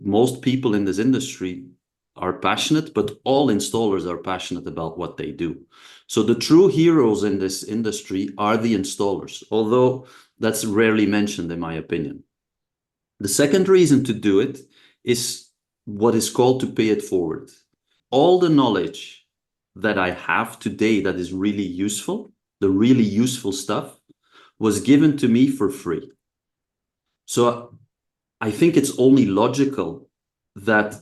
most people in this industry are passionate, but all installers are passionate about what they do. So the true heroes in this industry are the installers, although that's rarely mentioned in my opinion. The second reason to do it is what is called to pay it forward. All the knowledge that I have today that is really useful, the really useful stuff, was given to me for free. So I think it's only logical that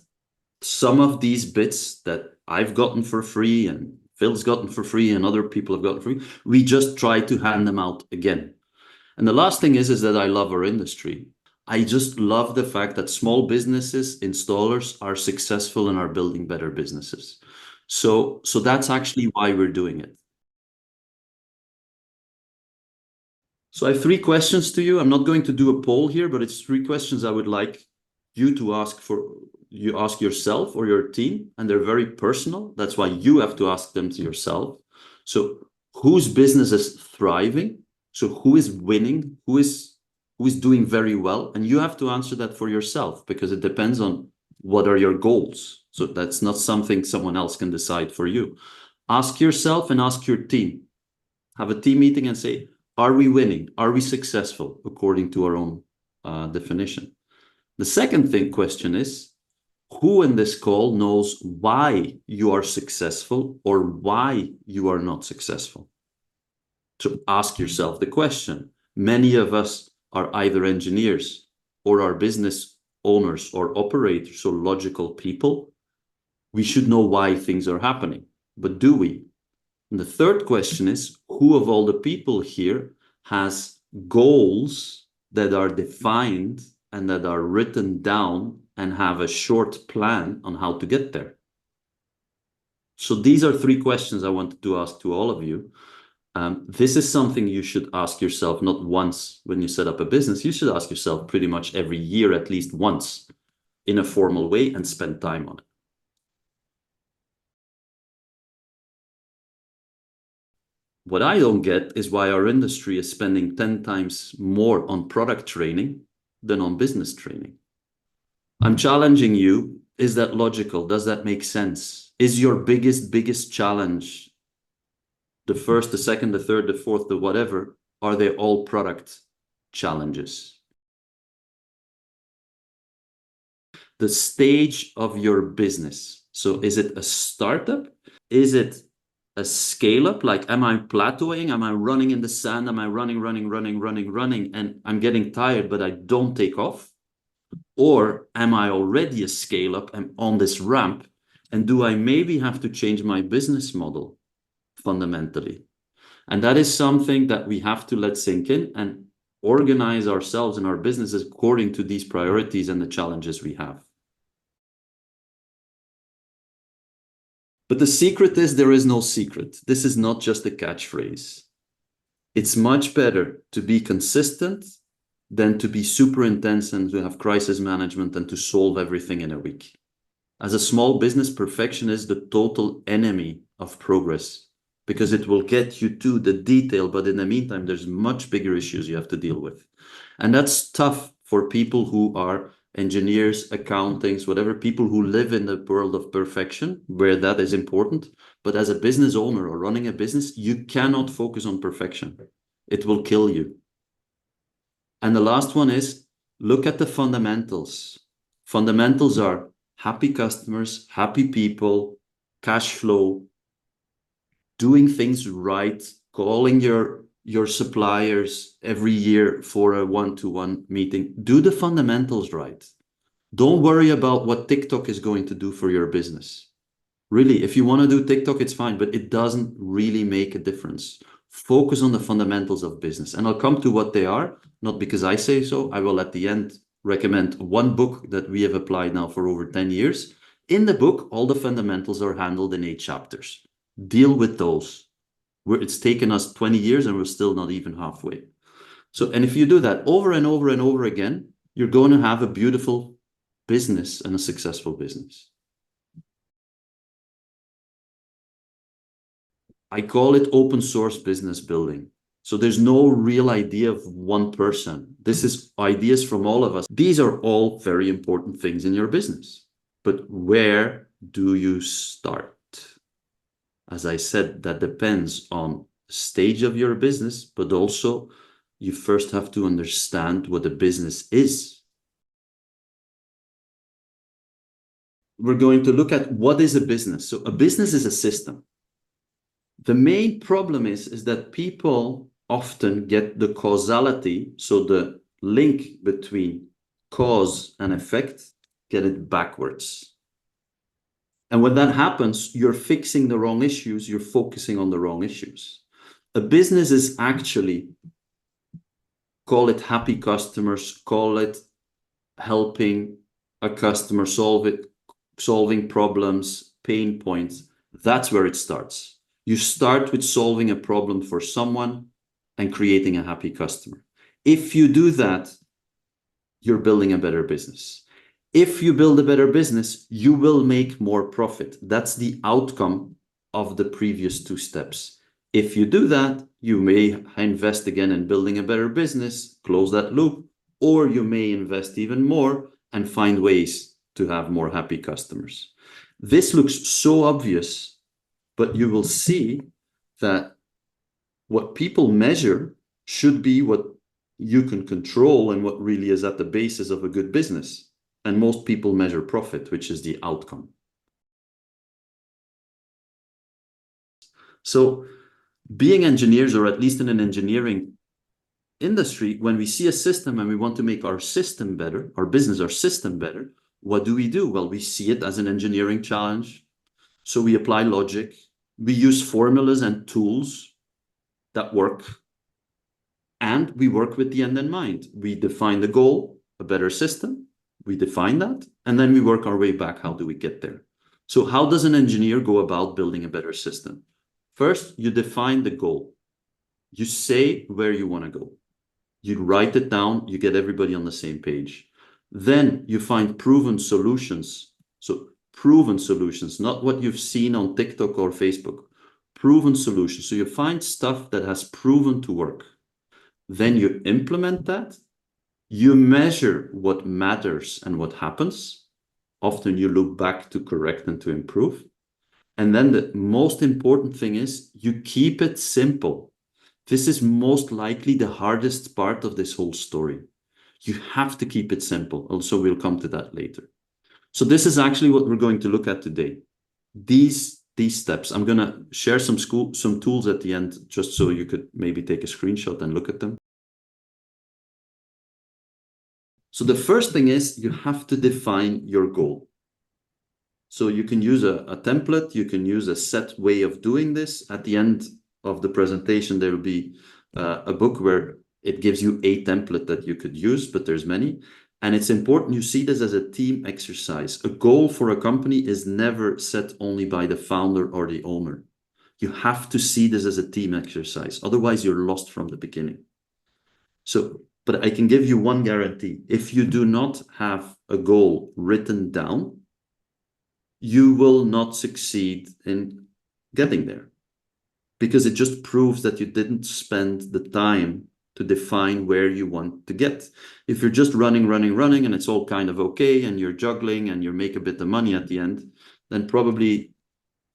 some of these bits that I've gotten for free and Phil's gotten for free and other people have gotten free, we just try to hand them out again. And the last thing is that I love our industry. I just love the fact that small businesses, installers are successful and are building better businesses. So that's actually why we're doing it. So I have 3 questions to you. I'm not going to do a poll here, but it's 3 questions I would like you to ask yourself or your team, and they're very personal. That's why you have to ask them to yourself. So whose business is thriving? So who is winning? Who is doing very well? And you have to answer that for yourself, because it depends on what are your goals. So that's not something someone else can decide for you. Ask yourself and ask your team. Have a team meeting and say, are we winning? Are we successful according to our own definition? The second question is, who in this call knows why you are successful or why you are not successful? So ask yourself the question. Many of us are either engineers or are business owners or operators, so logical people. We should know why things are happening, but do we? And the third question is, who of all the people here has goals that are defined and that are written down and have a short plan on how to get there? So these are 3 questions I wanted to ask to all of you. This is something you should ask yourself not once when you set up a business. You should ask yourself pretty much every year, at least once, in a formal way, and spend time on it. What I don't get is why our industry is spending 10 times more on product training than on business training. I'm challenging you. Is that logical? Does that make sense? Is your biggest challenge the first, the second, the third, the fourth, the whatever? Are they all product challenges? The stage of your business. So is it a startup? Is it a scale up? Like, am I plateauing? Am I running in the sand? Am I running, and I'm getting tired, but I don't take off? Or am I already a scale up and on this ramp? And do I maybe have to change my business model fundamentally? And that is something that we have to let sink in and organize ourselves and our businesses according to these priorities and the challenges we have. But the secret is there is no secret. This is not just a catchphrase. It's much better to be consistent than to be super intense and to have crisis management and to solve everything in a week. As a small business, perfection is the total enemy of progress, because it will get you to the detail, but in the meantime, there's much bigger issues you have to deal with. And that's tough for people who are engineers, accountants, whatever, people who live in the world of perfection, where that is important. But as a business owner or running a business, you cannot focus on perfection. It will kill you. And the last one is, look at the fundamentals. Fundamentals are happy customers, happy people, cash flow, doing things right, calling your suppliers every year for a one-to-one meeting. Do the fundamentals right. Don't worry about what TikTok is going to do for your business. Really, if you want to do TikTok, it's fine, but it doesn't really make a difference. Focus on the fundamentals of business. And I'll come to what they are, not because I say so. I will at the end recommend one book that we have applied now for over 10 years. In the book, all the fundamentals are handled in 8 chapters. Deal with those. It's taken us 20 years and we're still not even halfway. So, and if you do that over and over and over again, you're going to have a beautiful business and a successful business. I call it open source business building. So there's no real idea of one person. This is ideas from all of us. These are all very important things in your business. But where do you start? As I said, that depends on the stage of your business, but also you first have to understand what a business is. We're going to look at what is a business. So a business is a system. The main problem is that people often get the causality, so the link between cause and effect, get it backwards. And when that happens, you're fixing the wrong issues, you're focusing on the wrong issues. A business is actually, call it happy customers, call it helping a customer solving problems, pain points. That's where it starts. You start with solving a problem for someone and creating a happy customer. If you do that, you're building a better business. If you build a better business, you will make more profit. That's the outcome of the previous two steps. If you do that, you may invest again in building a better business, close that loop, or you may invest even more and find ways to have more happy customers. This looks so obvious, but you will see that what people measure should be what you can control and what really is at the basis of a good business. And most people measure profit, which is the outcome. So being engineers, or at least in an engineering industry, when we see a system and we want to make our system better, our business, our system better, what do? Well, we see it as an engineering challenge. So we apply logic. We use formulas and tools that work. And we work with the end in mind. We define the goal, a better system. We define that. And then we work our way back. How do we get there? So how does an engineer go about building a better system? First, you define the goal. You say where you want to go. You write it down. You get everybody on the same page. Then you find proven solutions. So proven solutions, not what you've seen on TikTok or Facebook. Proven solutions. So you find stuff that has proven to work. Then you implement that. You measure what matters and what happens. Often you look back to correct and to improve. And then the most important thing is you keep it simple. This is most likely the hardest part of this whole story. You have to keep it simple. Also, we'll come to that later. So this is actually what we're going to look at today. These steps. I'm going to share some tools at the end, just so you could maybe take a screenshot and look at them. So the first thing is you have to define your goal. So you can use a template. You can use a set way of doing this. At the end of the presentation, there will be a book where it gives you a template that you could use, but there's many. And it's important you see this as a team exercise. A goal for a company is never set only by the founder or the owner. You have to see this as a team exercise. Otherwise, you're lost from the beginning. So, but I can give you one guarantee. If you do not have a goal written down, you will not succeed in getting there, because it just proves that you didn't spend the time to define where you want to get. If you're just running, and it's all kind of okay, and you're juggling and you make a bit of money at the end, then probably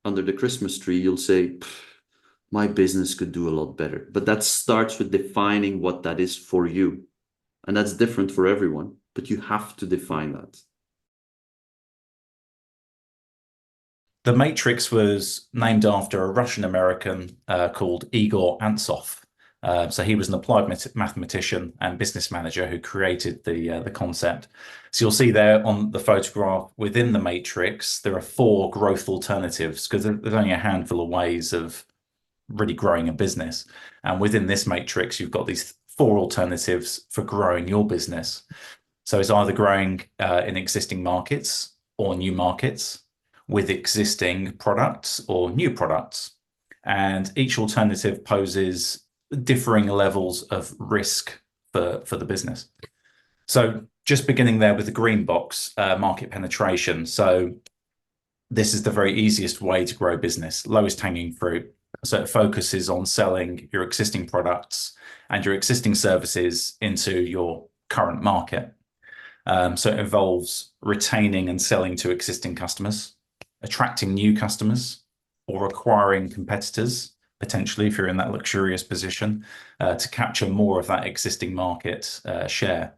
under the Christmas tree, you'll say, my business could do a lot better. But that starts with defining what that is for you. And that's different for everyone, but you have to define that. The Matrix was named after a Russian-American called Igor Antsov. So he was an applied mathematician and business manager who created the concept. So you'll see there on the photograph within the Matrix, there are 4 growth alternatives, because there's only a handful of ways of really growing a business. And within this Matrix, you've got these 4 alternatives for growing your business. So it's either growing in existing markets or new markets, with existing products or new products. And each alternative poses differing levels of risk for the business. So just beginning there with the green box, market penetration. So this is the very easiest way to grow business, lowest hanging fruit. So it focuses on selling your existing products and your existing services into your current market. So it involves retaining and selling to existing customers, attracting new customers, or acquiring competitors, potentially if you're in that luxurious position, to capture more of that existing market share.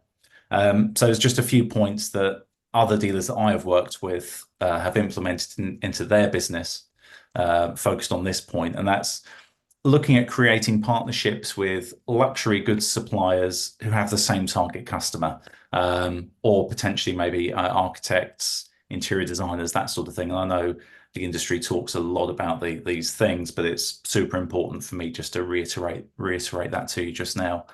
So there's just a few points that other dealers that I have worked with have implemented into their business, focused on this point, and that's looking at creating partnerships with luxury goods suppliers who have the same target customer, or potentially maybe architects, interior designers, that sort of thing. And I know the industry talks a lot about these things, but it's super important for me just to reiterate that to you just now.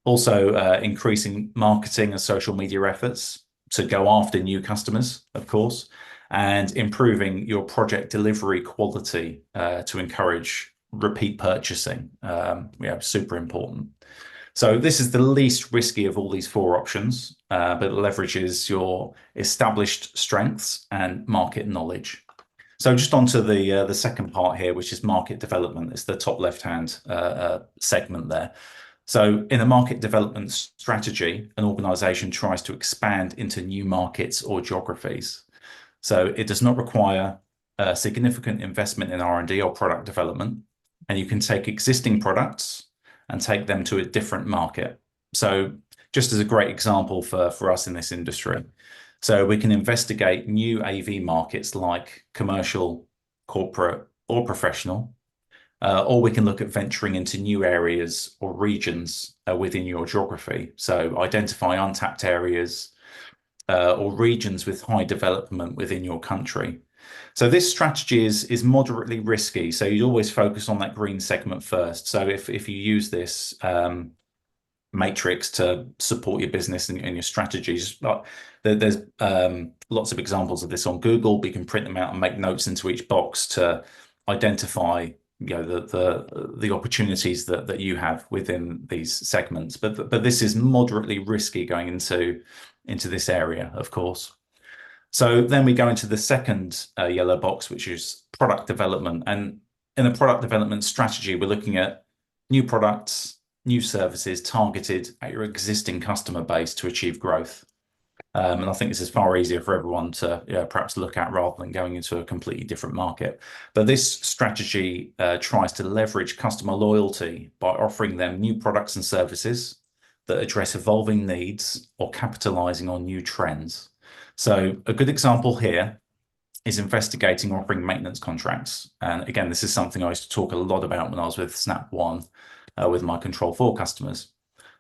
Also, increasing marketing and social media efforts to go after new customers, of course, and improving your project delivery quality to encourage repeat purchasing. Super important. So this is the least risky of all these four options, but it leverages your established strengths and market knowledge. So just onto the second part here, which is market development. It's the top left-hand segment there. So in a market development strategy, an organization tries to expand into new markets or geographies. So it does not require a significant investment in R&D or product development, and you can take existing products and take them to a different market. So just as a great example for us in this industry, so we can investigate new AV markets like commercial, corporate, or professional, or we can look at venturing into new areas or regions within your geography. So identify untapped areas or regions with high development within your country. So this strategy is moderately risky. So you'd always focus on that green segment first. So if you use this matrix to support your business and your strategies, there's lots of examples of this on Google, but you can print them out and make notes into each box to identify the opportunities that you have within these segments. But this is moderately risky going into this area, of course. So then we go into the second yellow box, which is product development. And in a product development strategy, we're looking at new products, new services targeted at your existing customer base to achieve growth. And I think this is far easier for everyone to perhaps look at rather than going into a completely different market. But this strategy tries to leverage customer loyalty by offering them new products and services that address evolving needs or capitalizing on new trends. So a good example here is investigating offering maintenance contracts. And again, this is something I used to talk a lot about when I was with Snap One with my Control 4 customers.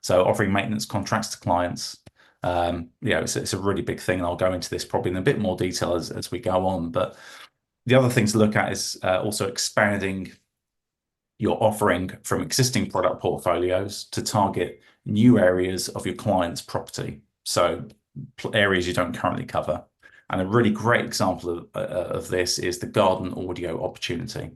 So offering maintenance contracts to clients, it's a really big thing. And I'll go into this probably in a bit more detail as we go on. But the other thing to look at is also expanding your offering from existing product portfolios to target new areas of your client's property. So areas you don't currently cover. And a really great example of this is the garden audio opportunity,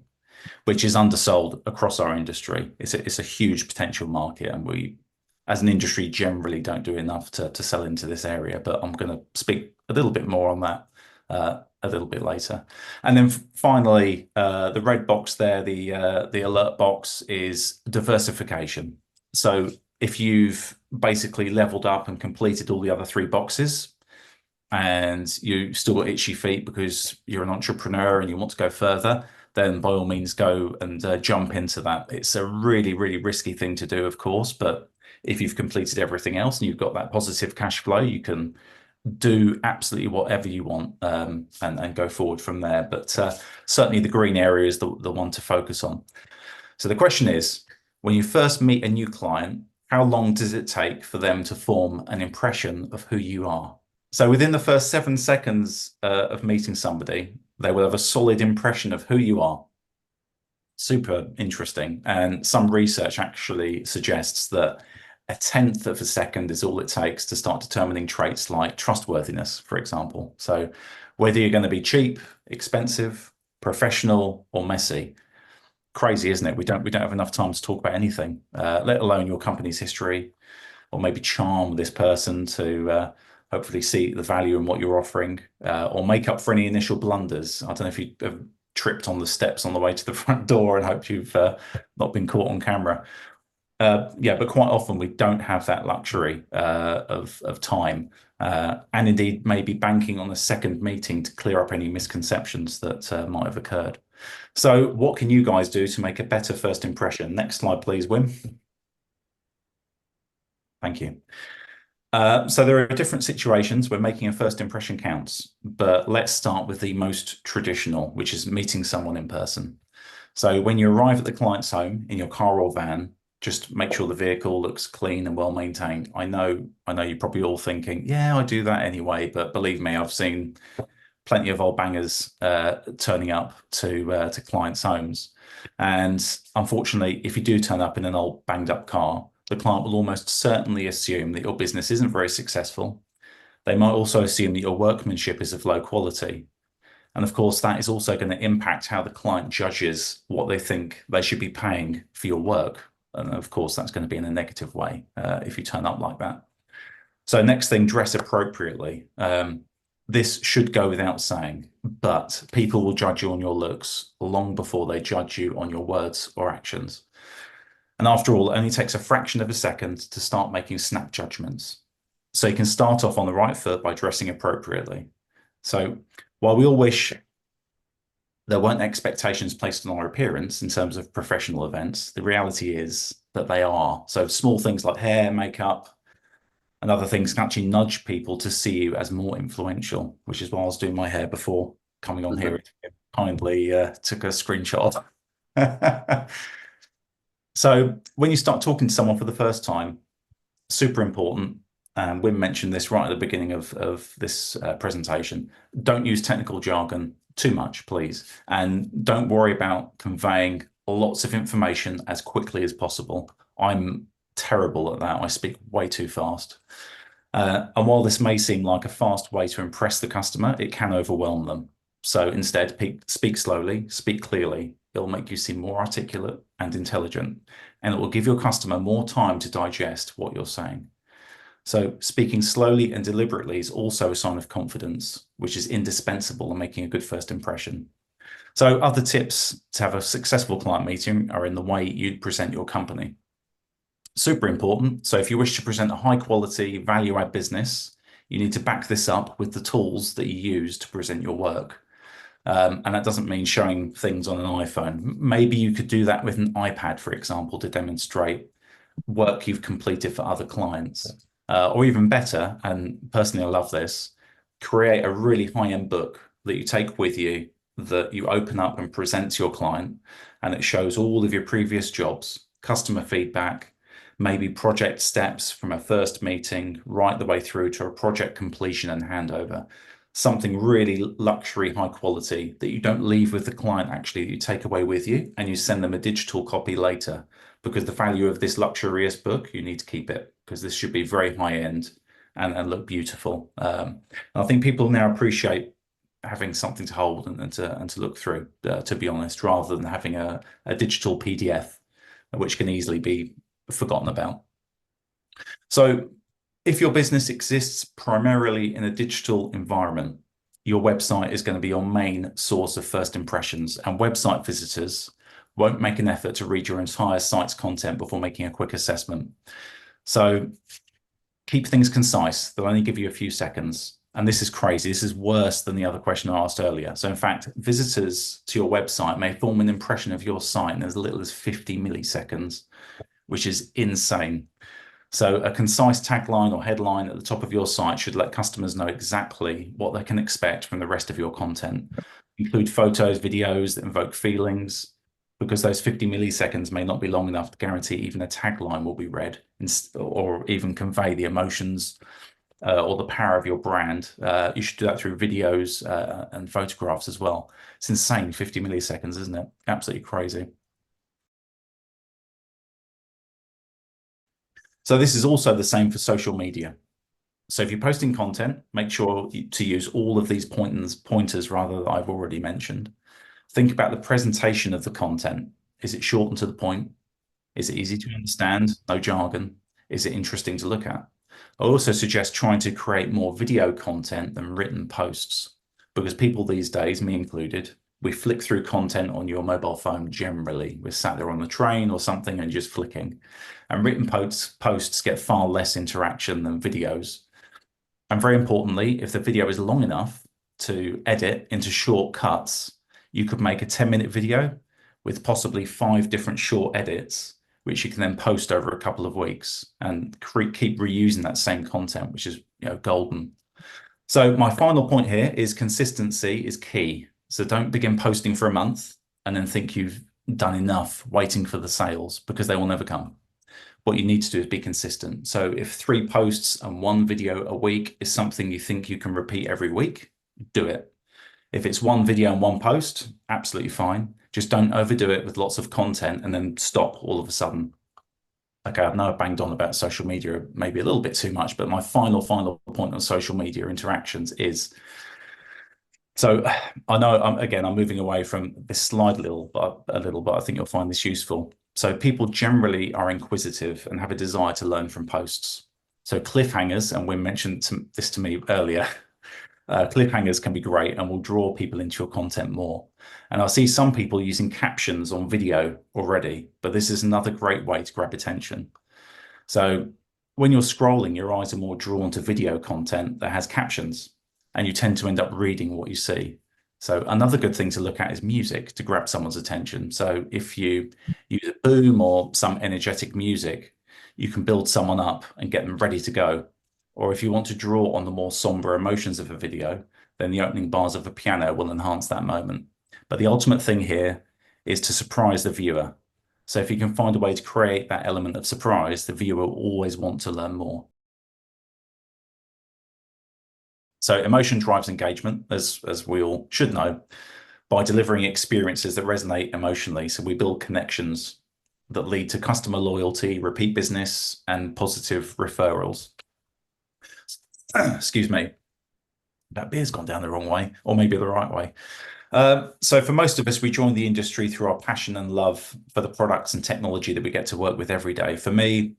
which is undersold across our industry. It's a huge potential market, and we, as an industry, generally don't do enough to sell into this area. But I'm going to speak a little bit more on that a little bit later. And then finally, the red box there, the alert box, is diversification. So if you've basically leveled up and completed all the other three boxes, and you still got itchy feet because you're an entrepreneur and you want to go further, then by all means go and jump into that. It's a really, really risky thing to do, of course, but if you've completed everything else and you've got that positive cash flow, you can do absolutely whatever you want and go forward from there. But certainly the green area is the one to focus on. So the question is, when you first meet a new client, how long does it take for them to form an impression of who you are? So within the first 7 seconds of meeting somebody, they will have a solid impression of who you are. Super interesting. And some research actually suggests that 1/10 of a second is all it takes to start determining traits like trustworthiness, for example. So whether you're going to be cheap, expensive, professional, or messy. Crazy, isn't it? We don't have enough time to talk about anything, let alone your company's history, or maybe charm this person to hopefully see the value in what you're offering, or make up for any initial blunders. I don't know if you have tripped on the steps on the way to the front door and hope you've not been caught on camera. Yeah, but quite often we don't have that luxury of time, and indeed maybe banking on a second meeting to clear up any misconceptions that might have occurred. So what can you guys do to make a better first impression? Next slide, please, Wim. Thank you. So there are different situations where making a first impression counts, but let's start with the most traditional, which is meeting someone in person. So when you arrive at the client's home in your car or van, just make sure the vehicle looks clean and well maintained. I know you're probably all thinking, yeah, I do that anyway, but believe me, I've seen plenty of old bangers turning up to clients' homes. And unfortunately, if you do turn up in an old banged up car, the client will almost certainly assume that your business isn't very successful. They might also assume that your workmanship is of low quality. And of course, that is also going to impact how the client judges what they think they should be paying for your work. And of course, that's going to be in a negative way if you turn up like that. So next thing, dress appropriately. This should go without saying, but people will judge you on your looks long before they judge you on your words or actions. And after all, it only takes a fraction of a second to start making snap judgments. So you can start off on the right foot by dressing appropriately. So while we all wish there weren't expectations placed on our appearance in terms of professional events, the reality is that they are. So small things like hair, makeup, and other things can actually nudge people to see you as more influential, which is why I was doing my hair before coming on here. It kindly took a screenshot. So when you start talking to someone for the first time, super important, and Wim mentioned this right at the beginning of this presentation, don't use technical jargon too much, please. And don't worry about conveying lots of information as quickly as possible. I'm terrible at that. I speak way too fast. And while this may seem like a fast way to impress the customer, it can overwhelm them. So instead, speak slowly, speak clearly. It'll make you seem more articulate and intelligent, and it will give your customer more time to digest what you're saying. So speaking slowly and deliberately is also a sign of confidence, which is indispensable in making a good first impression. So other tips to have a successful client meeting are in the way you'd present your company. Super important. So if you wish to present a high quality value add business, you need to back this up with the tools that you use to present your work. And that doesn't mean showing things on an iPhone. Maybe you could do that with an iPad, for example, to demonstrate work you've completed for other clients. Or even better, and personally I love this, create a really high-end book that you take with you, that you open up and present to your client, and it shows all of your previous jobs, customer feedback, maybe project steps from a first meeting right the way through to a project completion and handover. Something really luxury, high quality that you don't leave with the client, actually, that you take away with you and you send them a digital copy later, because the value of this luxurious book, you need to keep it, because this should be very high end and look beautiful. I think people now appreciate having something to hold and to look through, to be honest, rather than having a digital PDF, which can easily be forgotten about. So if your business exists primarily in a digital environment, your website is going to be your main source of first impressions, and website visitors won't make an effort to read your entire site's content before making a quick assessment. So keep things concise. They'll only give you a few seconds. And this is crazy. This is worse than the other question I asked earlier. So in fact, visitors to your website may form an impression of your site in as little as 50 milliseconds, which is insane. So a concise tagline or headline at the top of your site should let customers know exactly what they can expect from the rest of your content. Include photos, videos that invoke feelings, because those 50 milliseconds may not be long enough to guarantee even a tagline will be read or even convey the emotions or the power of your brand. You should do that through videos and photographs as well. It's insane, 50 milliseconds, isn't it? Absolutely crazy. So this is also the same for social media. So if you're posting content, make sure to use all of these pointers rather that I've already mentioned. Think about the presentation of the content. Is it short and to the point? Is it easy to understand? No jargon. Is it interesting to look at? I also suggest trying to create more video content than written posts, because people these days, me included, we flick through content on your mobile phone generally. We're sat there on the train or something and just flicking. And written posts get far less interaction than videos. And very importantly, if the video is long enough to edit into short cuts, you could make a 10-minute video with possibly 5 different short edits, which you can then post over a couple of weeks and keep reusing that same content, which is, you know, golden. So my final point here is consistency is key. So don't begin posting for a month and then think you've done enough waiting for the sales, because they will never come. What you need to do is be consistent. So if 3 posts and 1 video a week is something you think you can repeat every week, do it. If it's 1 video and 1 post, absolutely fine. Just don't overdo it with lots of content and then stop all of a sudden. Okay, I know I banged on about social media maybe a little bit too much, but my final point on social media interactions is, so I know I'm moving away from this slide a little, but I think you'll find this useful. So people generally are inquisitive and have a desire to learn from posts. So cliffhangers, and Wim mentioned this to me earlier, cliffhangers can be great and will draw people into your content more. And I see some people using captions on video already, but this is another great way to grab attention. So when you're scrolling, your eyes are more drawn to video content that has captions, and you tend to end up reading what you see. So another good thing to look at is music to grab someone's attention. So if you use a boom or some energetic music, you can build someone up and get them ready to go. Or if you want to draw on the more somber emotions of a video, then the opening bars of a piano will enhance that moment. But the ultimate thing here is to surprise the viewer. So if you can find a way to create that element of surprise, the viewer will always want to learn more. So emotion drives engagement, as we all should know, by delivering experiences that resonate emotionally. So we build connections that lead to customer loyalty, repeat business, and positive referrals. Excuse me. That beer's gone down the wrong way, or maybe the right way. So for most of us, we join the industry through our passion and love for the products and technology that we get to work with every day. For me,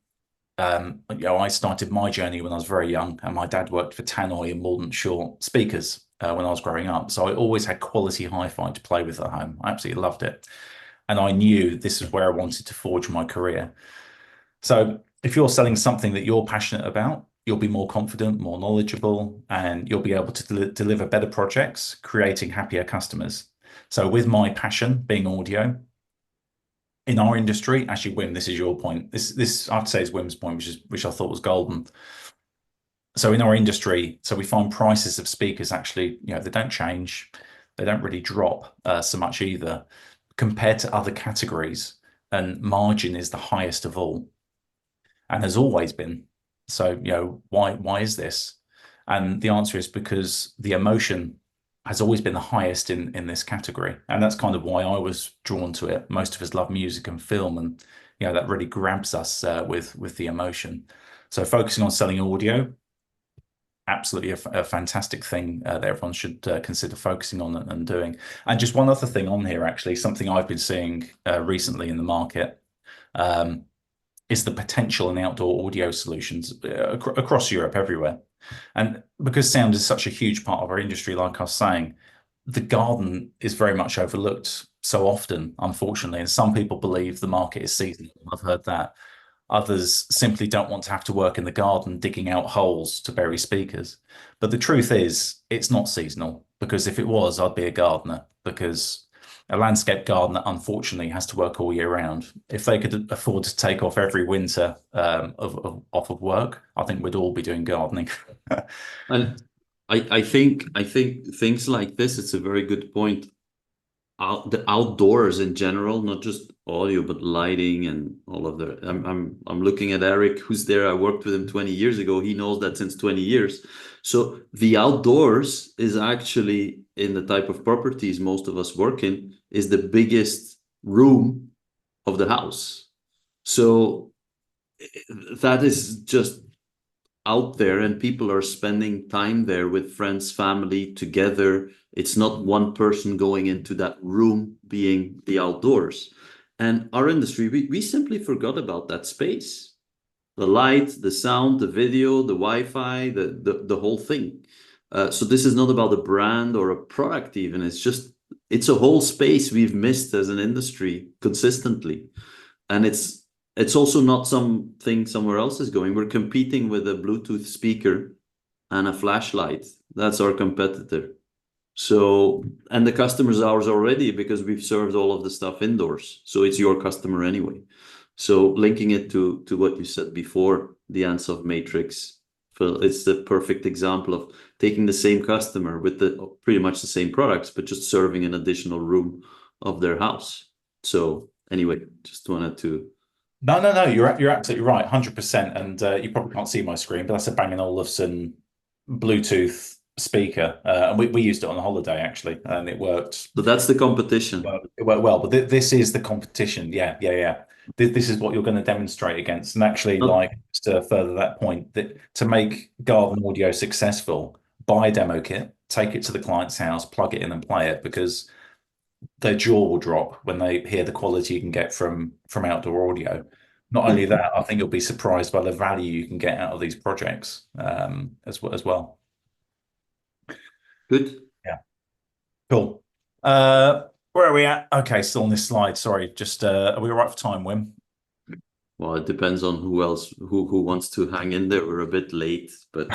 you know, I started my journey when I was very young, and my dad worked for Tannoy and Maldon Shaw speakers when I was growing up. So I always had quality hi-fi to play with at home. I absolutely loved it. And I knew this is where I wanted to forge my career. So if you're selling something that you're passionate about, you'll be more confident, more knowledgeable, and you'll be able to deliver better projects, creating happier customers. So with my passion being audio, in our industry, actually, Wim, this is your point. This I have to say is Wim's point, which I thought was golden. So in our industry, so we find prices of speakers actually, you know, they don't change, they don't really drop so much either compared to other categories, and margin is the highest of all, and has always been. So, you know, why is this? And the answer is because the emotion has always been the highest in this category. And that's kind of why I was drawn to it. Most of us love music and film, and, you know, that really grabs us with the emotion. So focusing on selling audio, absolutely a fantastic thing that everyone should consider focusing on and doing. And just one other thing on here, actually, something I've been seeing recently in the market, is the potential in outdoor audio solutions across Europe, everywhere. And because sound is such a huge part of our industry, like I was saying, the garden is very much overlooked so often, unfortunately. And some people believe the market is seasonal. I've heard that. Others simply don't want to have to work in the garden digging out holes to bury speakers. But the truth is, it's not seasonal, because if it was, I'd be a gardener, because a landscape gardener, unfortunately, has to work all year round. If they could afford to take off every winter off of work, I think we'd all be doing gardening. And I think things like this, it's a very good point. The outdoors in general, not just audio, but lighting and all of the. I'm looking at Eric, who's there. I worked with him 20 years ago. He knows that since 20 years. So the outdoors is actually, in the type of properties most of us work in, is the biggest room of the house. So that is just out there, and people are spending time there with friends, family, together. It's not one person going into that room being the outdoors. And our industry, we simply forgot about that space. The light, the sound, the video, the Wi-Fi, the whole thing. So this is not about a brand or a product even. It's just It's a whole space we've missed as an industry consistently. And it's also not something somewhere else is going. We're competing with a Bluetooth speaker and a flashlight. That's our competitor. So, and the customer's ours already because we've served all of the stuff indoors. So it's your customer anyway. So linking it to what you said before, the Ansoff matrix, Phil, it's the perfect example of taking the same customer with the pretty much the same products, but just serving an additional room of their house. So anyway, just wanted to. No, you're absolutely right, 100%. And you probably can't see my screen, but that's a Bang & Olufsen Bluetooth speaker. And we used it on a holiday actually, and it worked. So that's the competition. It worked well, but this is the competition. Yeah. This is what you're going to demonstrate against. And actually, Oh. like to further that point, that to make Garden Audio successful, buy a demo kit, take it to the client's house, plug it in and play it, because their jaw will drop when they hear the quality you can get from outdoor audio. Not only that, I think you'll be surprised by the value you can get out of these projects as well. Good. Yeah, cool. Where are we at? Okay, still on this slide. Sorry, just are we all right for time, Wim? Well, it depends on who wants to hang in there. We're a bit late, but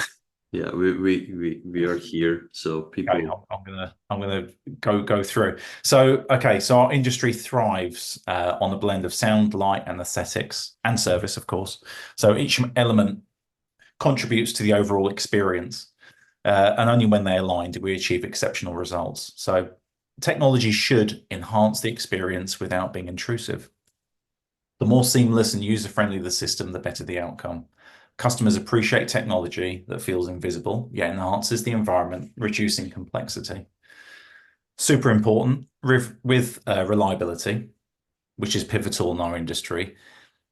yeah, we are here. So people. Okay, I'm gonna go through. So okay, so our industry thrives on a blend of sound, light, and aesthetics, and service, of course. So each element contributes to the overall experience, and only when they align do we achieve exceptional results. So technology should enhance the experience without being intrusive. The more seamless and user-friendly the system, the better the outcome. Customers appreciate technology that feels invisible, yet enhances the environment, reducing complexity. Super important with reliability, which is pivotal in our industry.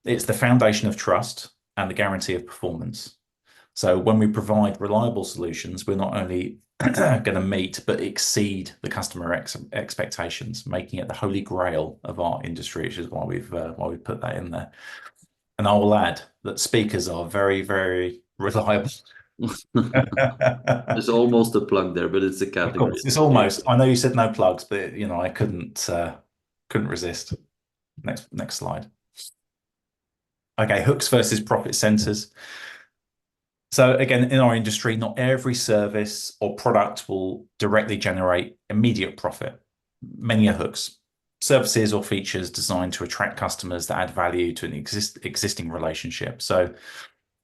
It's the foundation of trust and the guarantee of performance. So when we provide reliable solutions, we're not only going to meet but exceed the customer expectations, making it the holy grail of our industry, which is why we've put that in there. And I will add that speakers are very, very reliable. There's almost a plug there, but it's a category. Of course, it's almost. I know you said no plugs, but I couldn't resist. Next slide. Okay, hooks versus profit centers. So again, in our industry, not every service or product will directly generate immediate profit. Many are hooks. Services or features designed to attract customers that add value to an existing relationship. So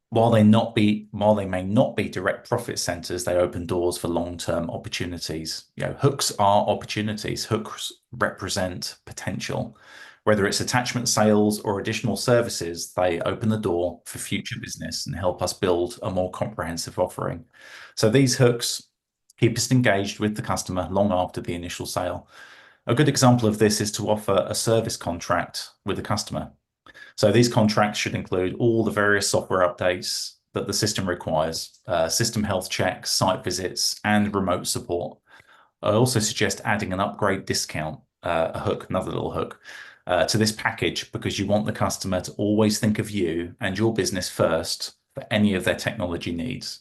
while they may not be direct profit centers, they open doors for long-term opportunities. Hooks are opportunities. Hooks represent potential. Whether it's attachment sales or additional services, they open the door for future business and help us build a more comprehensive offering. So these hooks keep us engaged with the customer long after the initial sale. A good example of this is to offer a service contract with a customer. So these contracts should include all the various software updates that the system requires, system health checks, site visits, and remote support. I also suggest adding an upgrade discount, a hook, another little hook, to this package, because you want the customer to always think of you and your business first for any of their technology needs.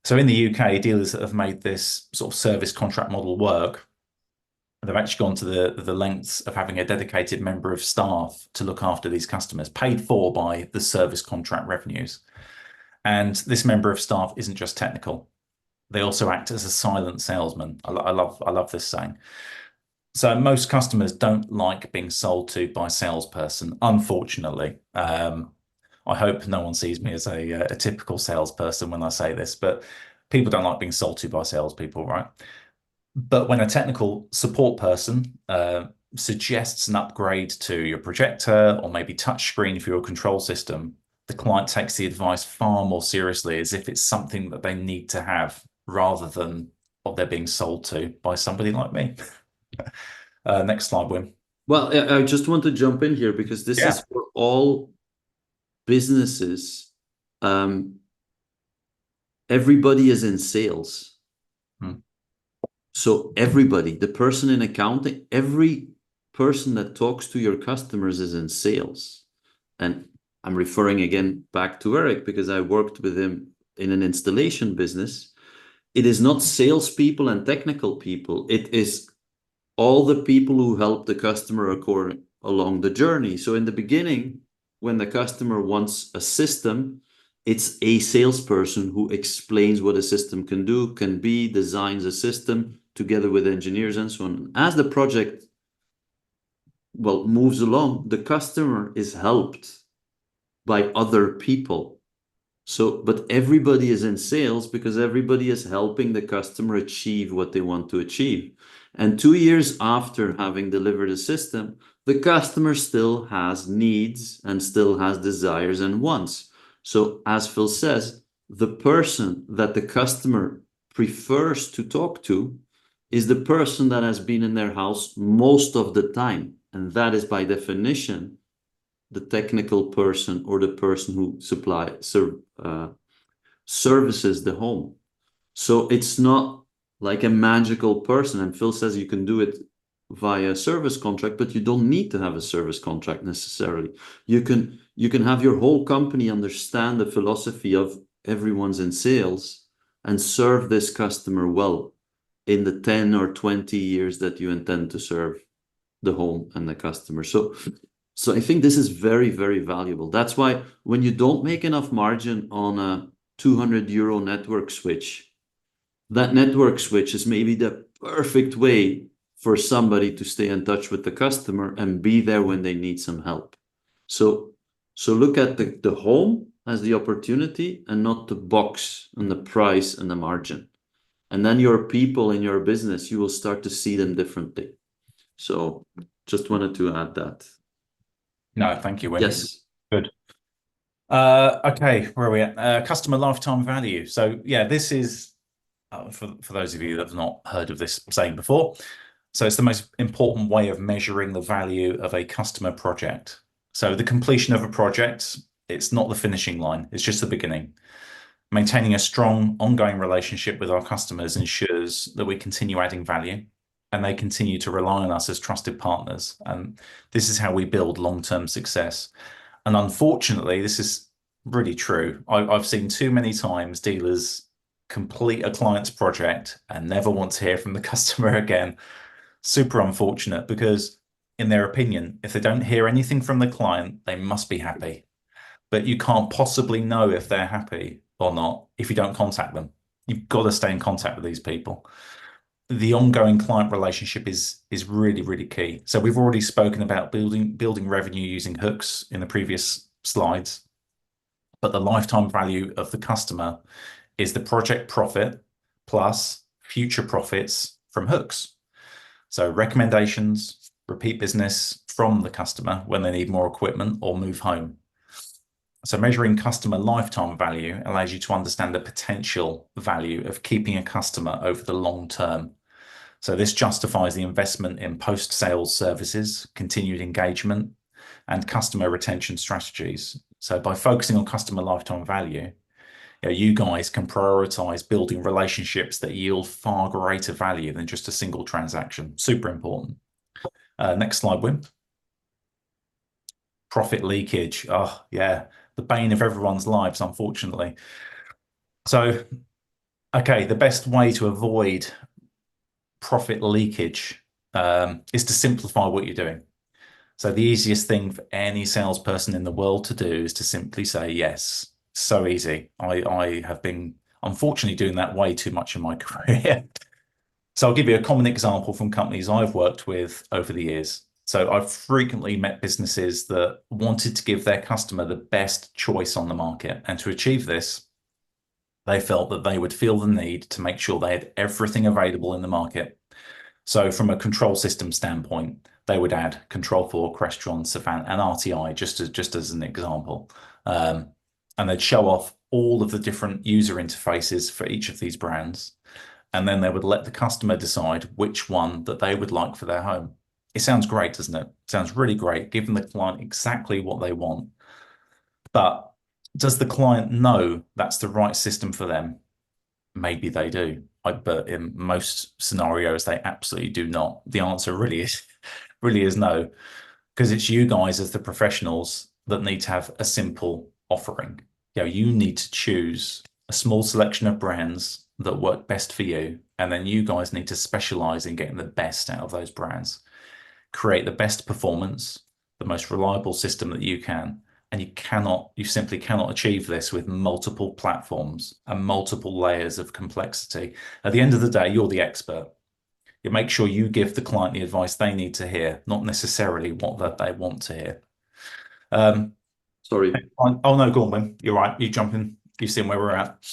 So in the UK, dealers that have made this sort of service contract model work, they've actually gone to the lengths of having a dedicated member of staff to look after these customers, paid for by the service contract revenues. And this member of staff isn't just technical. They also act as a silent salesman. I love this saying. So most customers don't like being sold to by a salesperson, unfortunately. I hope no one sees me as a typical salesperson when I say this, but people don't like being sold to by salespeople, right? But when a technical support person suggests an upgrade to your projector or maybe touchscreen for your control system, the client takes the advice far more seriously, as if it's something that they need to have rather than what they're being sold to by somebody like me. Next slide, Wim. Well, I just want to jump in here because this is for all businesses. Everybody is in sales. So everybody, the person in accounting, every person that talks to your customers is in sales. And I'm referring again back to Eric because I worked with him in an installation business. It is not salespeople and technical people. It is all the people who help the customer along the journey. So in the beginning, when the customer wants a system, it's a salesperson who explains what a system can do, can be, designs a system together with engineers and so on. As the project, well, moves along, the customer is helped by other people. So, but everybody is in sales because everybody is helping the customer achieve what they want to achieve. And 2 years after having delivered a system, the customer still has needs and still has desires and wants. So, as Phil says, the person that the customer prefers to talk to is the person that has been in their house most of the time. And that is by definition the technical person or the person who services the home. So it's not like a magical person. And Phil says you can do it via service contract, but you don't need to have a service contract necessarily. You can have your whole company understand the philosophy of everyone's in sales and serve this customer well in the 10 or 20 years that you intend to serve the home and the customer. So I think this is very, very valuable. That's why when you don't make enough margin on a 200 euro network switch, that network switch is maybe the perfect way for somebody to stay in touch with the customer and be there when they need some help. So look at the home as the opportunity and not the box and the price and the margin. And then your people in your business, you will start to see them differently. So just wanted to add that. No, thank you, Wim. Yes. Good. Okay, where are we at? Customer lifetime value. So yeah, this is, for those of you that have not heard of this saying before, so it's the most important way of measuring the value of a customer project. So the completion of a project, it's not the finishing line, it's just the beginning. Maintaining a strong ongoing relationship with our customers ensures that we continue adding value and they continue to rely on us as trusted partners. And this is how we build long-term success. And unfortunately, this is really true. I've seen too many times dealers complete a client's project and never want to hear from the customer again. Super unfortunate, because in their opinion, if they don't hear anything from the client, they must be happy. But you can't possibly know if they're happy or not if you don't contact them. You've got to stay in contact with these people. The ongoing client relationship is really, really key. So we've already spoken about building revenue using hooks in the previous slides, but the lifetime value of the customer is the project profit plus future profits from hooks. So recommendations, repeat business from the customer when they need more equipment or move home. So measuring customer lifetime value allows you to understand the potential value of keeping a customer over the long term. So this justifies the investment in post-sales services, continued engagement, and customer retention strategies. So by focusing on customer lifetime value, you guys can prioritize building relationships that yield far greater value than just a single transaction. Super important. Next slide, Wim. Profit leakage. Oh, yeah, the bane of everyone's lives, unfortunately. So, okay, the best way to avoid profit leakage is to simplify what you're doing. So the easiest thing for any salesperson in the world to do is to simply say yes. So easy. I have been unfortunately doing that way too much in my career. So I'll give you a common example from companies I've worked with over the years. So I've frequently met businesses that wanted to give their customer the best choice on the market. And to achieve this, they felt that they would feel the need to make sure they had everything available in the market. So from a control system standpoint, they would add Control 4, Crestron, Savant, and RTI, just as an example. And they'd show off all of the different user interfaces for each of these brands. And then they would let the customer decide which one that they would like for their home. It sounds great, doesn't it? It sounds really great, giving the client exactly what they want. But does the client know that's the right system for them? Maybe they do. But in most scenarios, they absolutely do not. The answer really is no, because it's you guys as the professionals that need to have a simple offering. You need to choose a small selection of brands that work best for you, And then you guys need to specialize in getting the best out of those brands, create the best performance, the most reliable system that you can. And you simply cannot achieve this with multiple platforms and multiple layers of complexity. At the end of the day, you're the expert. You make sure you give the client the advice they need to hear, not necessarily what they want to hear. Sorry. Oh no, go on, Wim. You're right. You jump in. You've seen where we're at.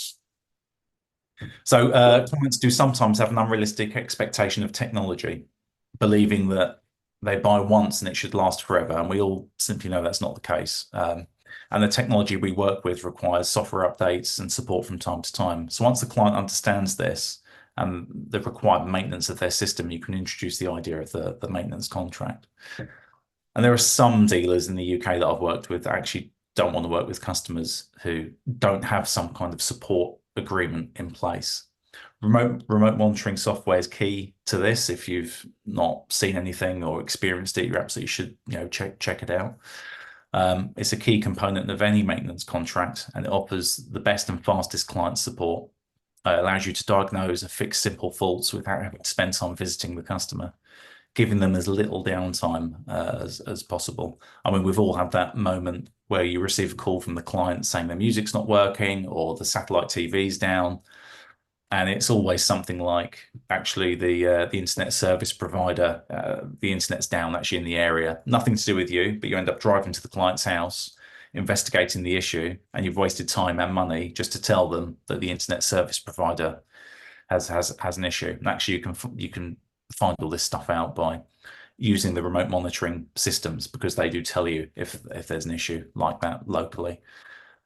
So clients do sometimes have an unrealistic expectation of technology, believing that they buy once and it should last forever. And we all simply know that's not the case. And the technology we work with requires software updates and support from time to time. So once the client understands this and the required maintenance of their system, you can introduce the idea of the maintenance contract. And there are some dealers in the UK that I've worked with that actually don't want to work with customers who don't have some kind of support agreement in place. Remote monitoring software is key to this. If you've not seen anything or experienced it, you absolutely should check it out. It's a key component of any maintenance contract, and it offers the best and fastest client support. It allows you to diagnose and fix simple faults without having to spend time visiting the customer, giving them as little downtime as possible. I mean, we've all had that moment where you receive a call from the client saying their music's not working or the satellite TV's down. And it's always something like, actually, the internet service provider, the internet's down actually in the area. Nothing to do with you, but you end up driving to the client's house, investigating the issue, and you've wasted time and money just to tell them that the internet service provider has an issue. And actually, you can find all this stuff out by using the remote monitoring systems, because they do tell you if there's an issue like that locally,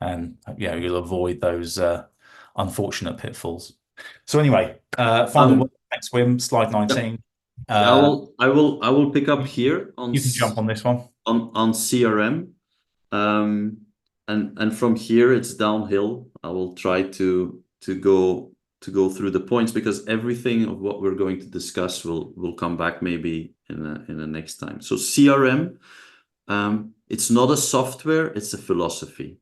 and you'll avoid those unfortunate pitfalls. So anyway, final word. Thanks, Wim. Slide 19. I will pick up here on. You can jump on this one on CRM, and from here it's downhill. I will try to go through the points, because everything of what we're going to discuss will come back maybe in the next time. So CRM, it's not a software, it's a philosophy.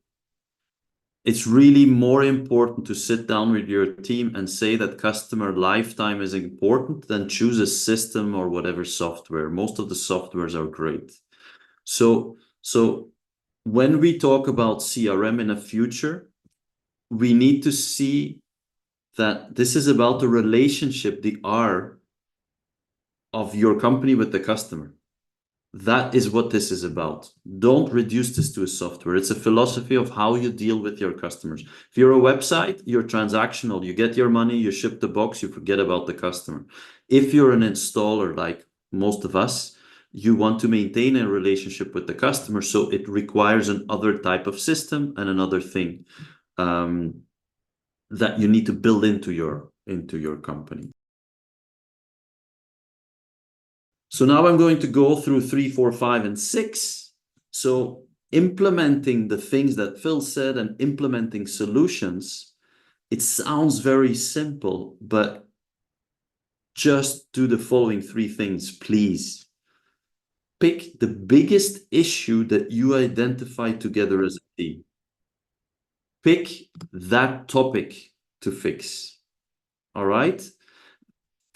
It's really more important to sit down with your team and say that customer lifetime is important than choose a system or whatever software. Most of the softwares are great. So when we talk about CRM in the future, we need to see that this is about the relationship, the R of your company with the customer. That is what this is about. Don't reduce this to a software. It's a philosophy of how you deal with your customers. If you're a website, you're transactional. You get your money, you ship the box, you forget about the customer. If you're an installer, like most of us, you want to maintain a relationship with the customer. So it requires another type of system and another thing that you need to build into your company. So now I'm going to go through 3, 4, 5, and 6. So implementing the things that Phil said and implementing solutions, it sounds very simple, but just do the following 3 things, please. Pick the biggest issue that you identify together as a team. Pick that topic to fix. All right?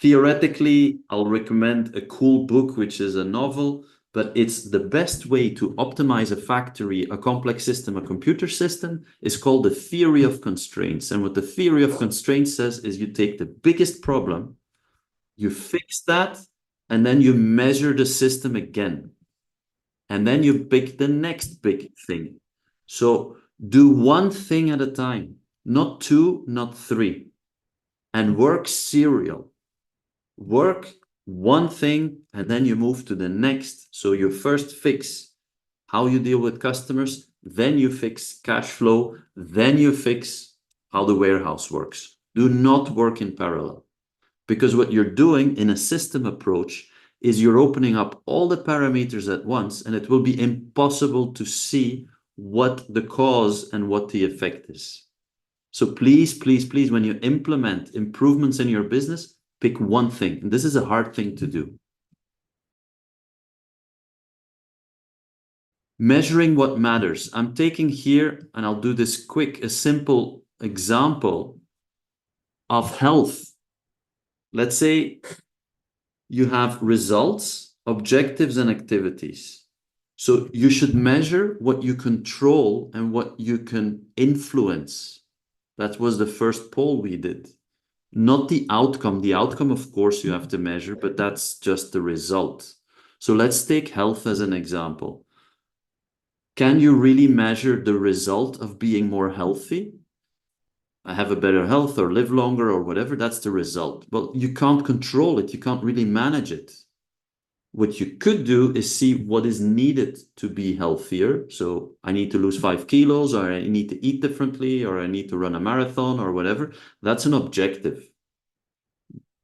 Theoretically, I'll recommend a cool book, which is a novel, but it's the best way to optimize a factory, a complex system, a computer system, is called the theory of constraints. And what the theory of constraints says is you take the biggest problem, you fix that, and then you measure the system again. And then you pick the next big thing. So do one thing at a time, not 2, not 3, and work serial. Work one thing and then you move to the next. So you first fix how you deal with customers, then you fix cash flow, then you fix how the warehouse works. Do not work in parallel, because what you're doing in a system approach is you're opening up all the parameters at once, and it will be impossible to see what the cause and what the effect is. So please, please, please, when you implement improvements in your business, pick one thing. And this is a hard thing to do. Measuring what matters. I'm taking here, and I'll do this quick, a simple example of health. let's say you have results, objectives, and activities. So you should measure what you control and what you can influence. That was the first poll we did. Not the outcome. The outcome, of course, you have to measure, but that's just the result. So let's take health as an example. Can you really measure the result of being more healthy? I have a better health or live longer or whatever, that's the result. Well, you can't control it. You can't really manage it. What you could do is see what is needed to be healthier. So I need to lose 5 kilos, or I need to eat differently, or I need to run a marathon or whatever. That's an objective.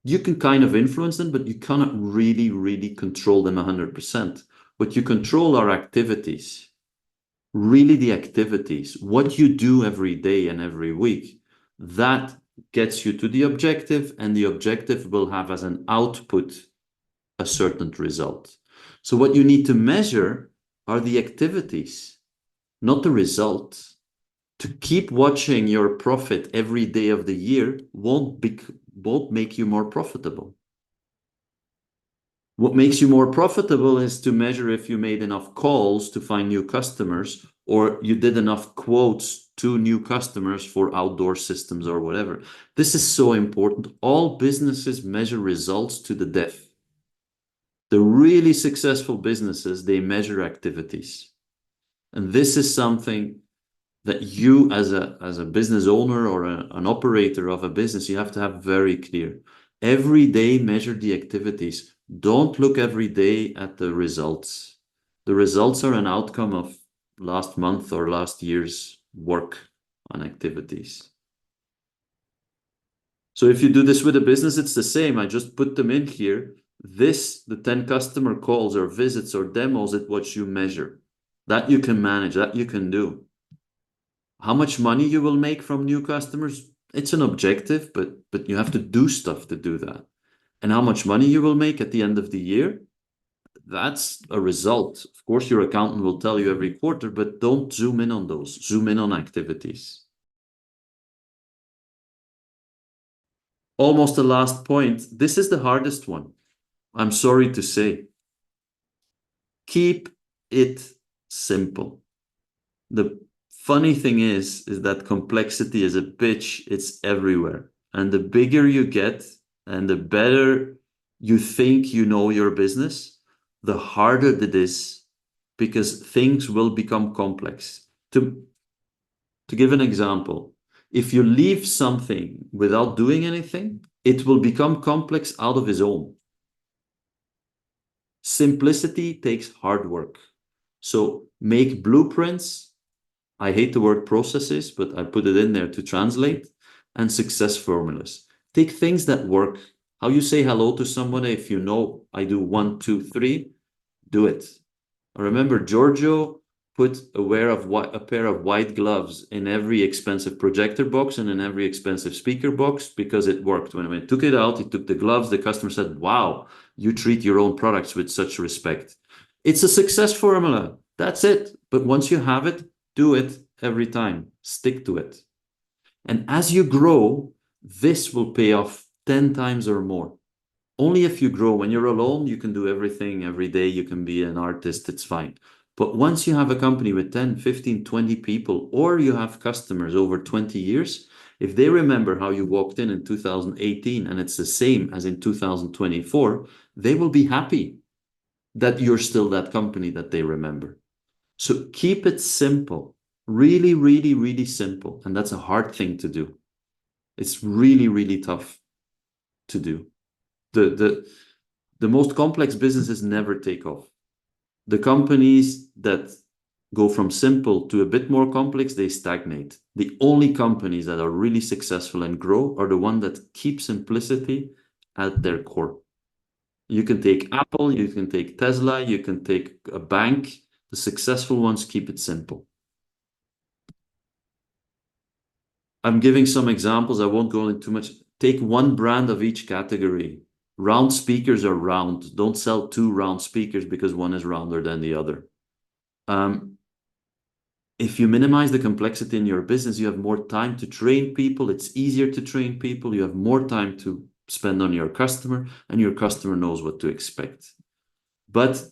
You can kind of influence them, but you cannot really control them 100%. What you control are activities. Really the activities, what you do every day and every week, that gets you to the objective, and the objective will have as an output a certain result. So what you need to measure are the activities, not the result. To keep watching your profit every day of the year won't make you more profitable. What makes you more profitable is to measure if you made enough calls to find new customers, or you did enough quotes to new customers for outdoor systems or whatever. This is so important. All businesses measure results to the death. The really successful businesses, they measure activities. And this is something that you as a business owner or an operator of a business, you have to have very clear. Every day measure the activities. Don't look every day at the results. The results are an outcome of last month or last year's work on activities. So if you do this with a business, it's the same. I just put them in here. The 10 customer calls or visits or demos, it's what you measure. That you can manage, that you can do. How much money you will make from new customers, it's an objective, but you have to do stuff to do that. And how much money you will make at the end of the year, that's a result. Of course, your accountant will tell you every quarter, but don't zoom in on those. Zoom in on activities. Almost the last point. This is the hardest one. I'm sorry to say. Keep it simple. The funny thing is that complexity is a bitch. It's everywhere. And the bigger you get and the better you think you know your business, the harder it is, because things will become complex. To give an example, if you leave something without doing anything, it will become complex out of its own. Simplicity takes hard work. So make blueprints. I hate the word processes, but I put it in there to translate. And success formulas. Take things that work. How you say hello to somebody, if you know I do 1, 2, 3, do it. I remember Giorgio put a pair of white gloves in every expensive projector box and in every expensive speaker box because it worked. When I took it out, he took the gloves, the customer said, wow, you treat your own products with such respect. It's a success formula. That's it. But once you have it, do it every time. Stick to it. And as you grow, this will pay off 10 times or more. Only if you grow. When you're alone, you can do everything every day. You can be an artist. It's fine. But once you have a company with 10, 15, 20 people, or you have customers over 20 years, if they remember how you walked in 2018 and it's the same as in 2024, they will be happy that you're still that company that they remember. So keep it simple. Really, really, really simple. And that's a hard thing to do. It's really, really tough to do. The most complex businesses never take off. The companies that go from simple to a bit more complex, they stagnate. The only companies that are really successful and grow are the ones that keep simplicity at their core. You can take Apple, you can take Tesla, you can take a bank. The successful ones keep it simple. I'm giving some examples. I won't go into too much. Take one brand of each category. Round speakers are round. Don't sell 2 round speakers because one is rounder than the other. If you minimize the complexity in your business, you have more time to train people. It's easier to train people. You have more time to spend on your customer, and your customer knows what to expect. But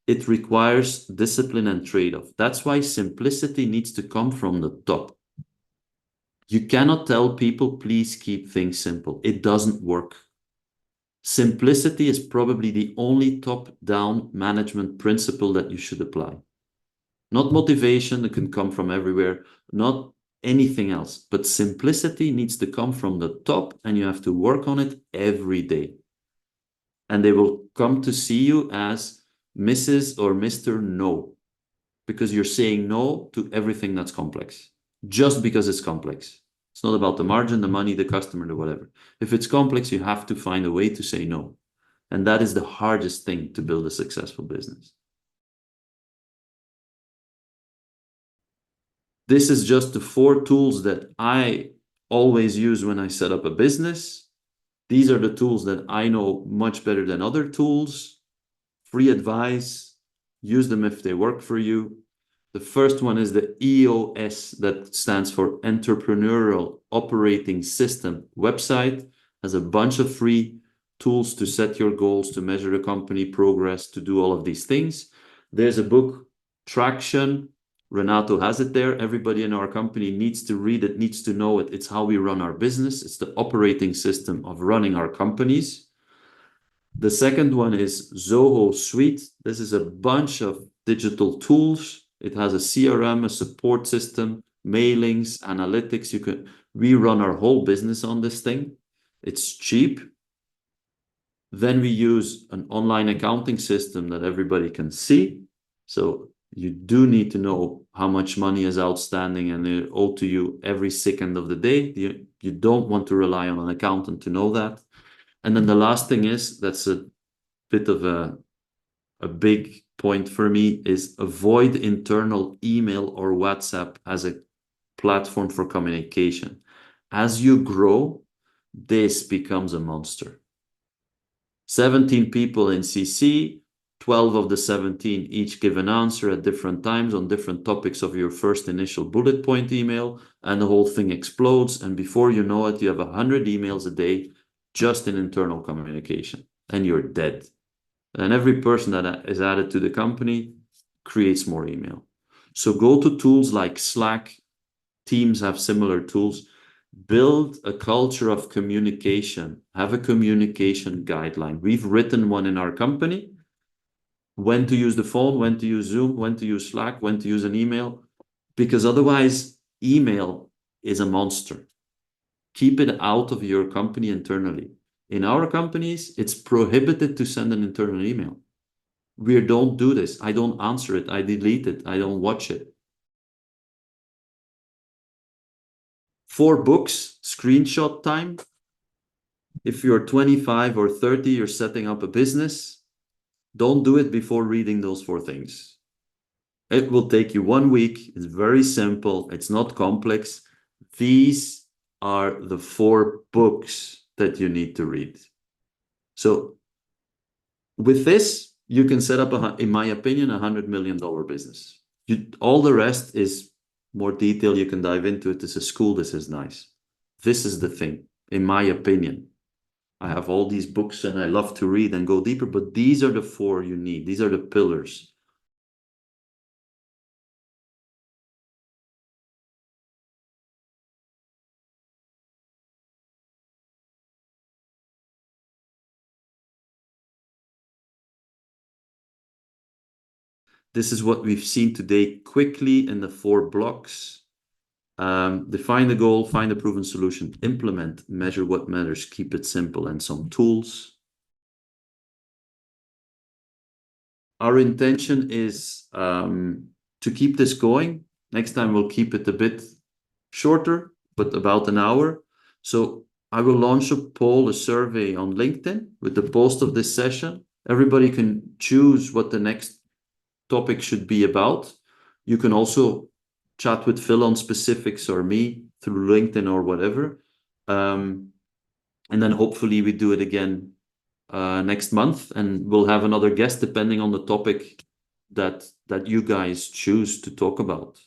it requires discipline and trade-off. That's why simplicity needs to come from the top. You cannot tell people, please keep things simple. It doesn't work. Simplicity is probably the only top-down management principle that you should apply. Not motivation, that can come from everywhere, not anything else, but simplicity needs to come from the top, and you have to work on it every day. And they will come to see you as Mrs. or Mr. No, because you're saying no to everything that's complex, just because it's complex. It's not about the margin, the money, the customer, the whatever. If it's complex, you have to find a way to say no. And that is the hardest thing to build a successful business. This is just the 4 tools that I always use when I set up a business. These are the tools that I know much better than other tools. Free advice, use them if they work for you. The first one is the EOS, that stands for Entrepreneurial Operating System website. Has a bunch of free tools to set your goals, to measure the company progress, to do all of these things. There's a book, Traction. Renato has it there. Everybody in our company needs to read it, needs to know it. It's how we run our business. It's the operating system of running our companies. The second one is Zoho Suite. This is a bunch of digital tools. It has a CRM, a support system, mailings, analytics. We run our whole business on this thing. It's cheap. Then we use an online accounting system that everybody can see. So you do need to know how much money is outstanding and owed to you every second of the day. You don't want to rely on an accountant to know that. And then the last thing is, that's a bit of a big point for me, is avoid internal email or WhatsApp as a platform for communication. As you grow, this becomes a monster. 17 people in CC, 12 of the 17 each give an answer at different times on different topics of your first initial bullet point email, and the whole thing explodes. And before you know it, you have 100 emails a day just in internal communication, and you're dead. And every person that is added to the company creates more email. So go to tools like Slack. Teams have similar tools. Build a culture of communication. Have a communication guideline. We've written one in our company. When to use the phone, when to use Zoom, when to use Slack, when to use an email. Because otherwise, email is a monster. Keep it out of your company internally. In our companies, it's prohibited to send an internal email. We don't do this. I don't answer it. I delete it. I don't watch it. 4 books, screenshot time. If you're 25 or 30, you're setting up a business, don't do it before reading those 4 things. It will take you 1 week. It's very simple. It's not complex. These are the 4 books that you need to read. So with this, you can set up, in my opinion, $100 million business. All the rest is more detail. You can dive into it. This is school. This is nice. This is the thing, in my opinion. I have all these books and I love to read and go deeper, but these are the 4 you need. These are the pillars. This is what we've seen today quickly in the 4 blocks. Define the goal, find a proven solution, implement, measure what matters, keep it simple, and some tools. Our intention is to keep this going. Next time we'll keep it a bit shorter, but about an hour. So I will launch a poll, a survey on LinkedIn with the post of this session. Everybody can choose what the next topic should be about. You can also chat with Phil on specifics or me through LinkedIn or whatever. And then hopefully we do it again next month, and we'll have another guest depending on the topic that you guys choose to talk about.